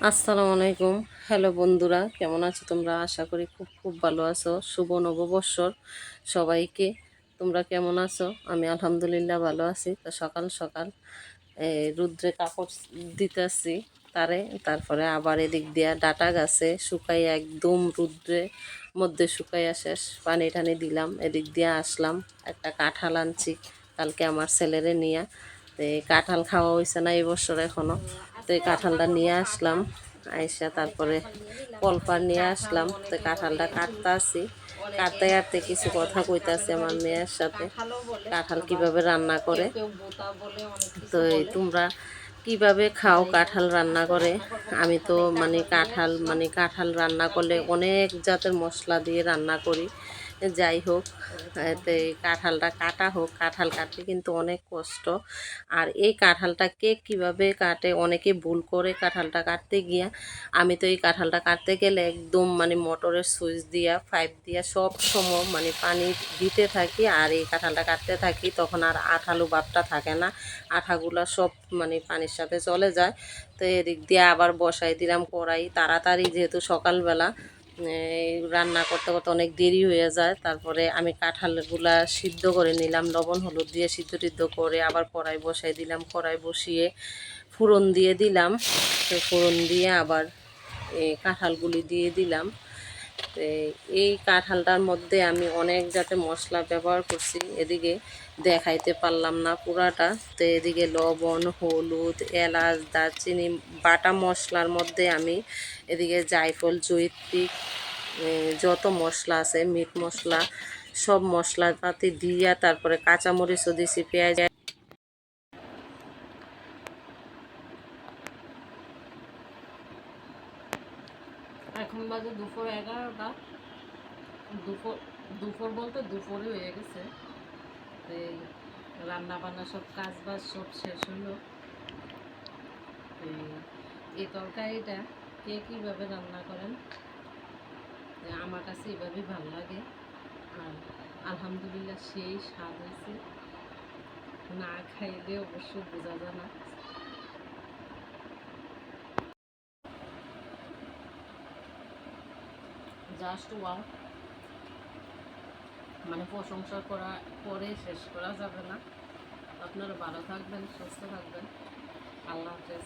আসসালামু আলাইকুম। হ্যালো বন্ধুরা, কেমন আছো তোমরা? আশা করি খুব খুব ভালো আছো। শুভ নববর্ষর সবাইকে। তোমরা কেমন আছো? আমি আলহামদুলিল্লাহ ভালো আছি। তো সকাল সকাল রুদ্রে কাপড় দিতেছি তারে, তারপরে আবার এদিক দিয়া ডাটা গাছে শুকাই একদম রুদ্রে মধ্যে শুকাইয়া শেষ, পানি টানি দিলাম। এদিক দিয়ে আসলাম, একটা কাঁঠাল আনছি কালকে আমার ছেলেরে নিয়ে। তো এই কাঁঠাল খাওয়া হয়েছে না এই বছর এখনো। তো এই কাঁঠালটা নিয়ে আসলাম, আইসা তারপরে কলপার নিয়ে আসলাম। তো কাঁঠালটা কাটতে আসি, কাটতে কাটতে কিছু কথা কইতাছি আমার মেয়ের সাথে, কাঁঠাল কিভাবে রান্না করে। তো এই তোমরা কিভাবে খাও কাঁঠাল রান্না করে? আমি তো কাঁঠাল রান্না করলে অনেক জাতের মশলা দিয়ে রান্না করি। যাই হোক, এতে কাঁঠালটা কাটা হোক, কাঁঠাল কাটতে কিন্তু অনেক কষ্ট। আর এই কাঁঠালটা কে কীভাবে কাটে অনেকে ভুল করে কাঁঠালটা কাটতে গিয়া। আমি তো এই কাঁঠালটা কাটতে গেলে একদম মোটরের সুইচ দিয়া পাইপ দিয়া সব সময় পানি দিতে থাকি, আর এই কাঁঠালটা কাটতে থাকি, তখন আর আঠালো ভাবটা থাকে না, আঠাগুলা সব পানির সাথে চলে যায়। তো এদিক দিয়ে আবার বসাই দিলাম কড়াই, তাড়াতাড়ি যেহেতু সকালবেলা রান্না করতে করতে অনেক দেরি হয়ে যায়। তারপরে আমি কাঁঠালগুলা সিদ্ধ করে নিলাম, লবণ হলুদ দিয়ে সিদ্ধ টিদ্ধ করে আবার কড়াই বসাই দিলাম। কড়াই বসিয়ে ফোড়ন দিয়ে দিলাম। তো ফোড়ন দিয়ে আবার এই কাঁঠালগুলি দিয়ে দিলাম। তো এই কাঁঠালটার মধ্যে আমি অনেক জাতের মশলা ব্যবহার করছি, এদিকে দেখাইতে পারলাম না পুরাটা। তো এদিকে লবণ হলুদ এলাচ দারচিনি বাটা মশলার মধ্যে আমি এদিকে জায়ফল জয়িত্রী যত মশলা আছে মিট মশলা সব মশলাপাতি দিয়া তারপরে কাঁচামরিচও দিছি, পেঁয়াজ। এখন বাজে দুপুর 11টা। দুপুর দুপুর বলতে দুপুরে হয়ে গেছে। এই রান্না বান্না সব কাজ বাজ সব শেষ হলো। এই তরকারিটা কে কীভাবে রান্না করেন, আমার কাছে এভাবেই ভালো লাগে। আর আলহামদুলিল্লাহ সেই স্বাদ হয়েছে, না খাইলে অবশ্য বোঝা যায় না। জাস্ট ওয়াও, প্রশংসা করা করে শেষ করা যাবে না। আপনারা ভালো থাকবেন, সুস্থ থাকবেন। আল্লাহ হাফেজ।